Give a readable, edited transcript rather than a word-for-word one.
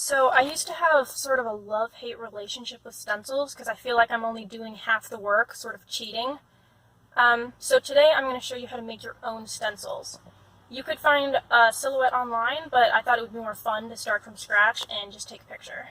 So I used to have sort of a love-hate relationship with stencils because I feel like I'm only doing half the work, sort of cheating. So today I'm going to show you how to make your own stencils. You could find a silhouette online, but I thought it would be more fun to start from scratch and just take a picture.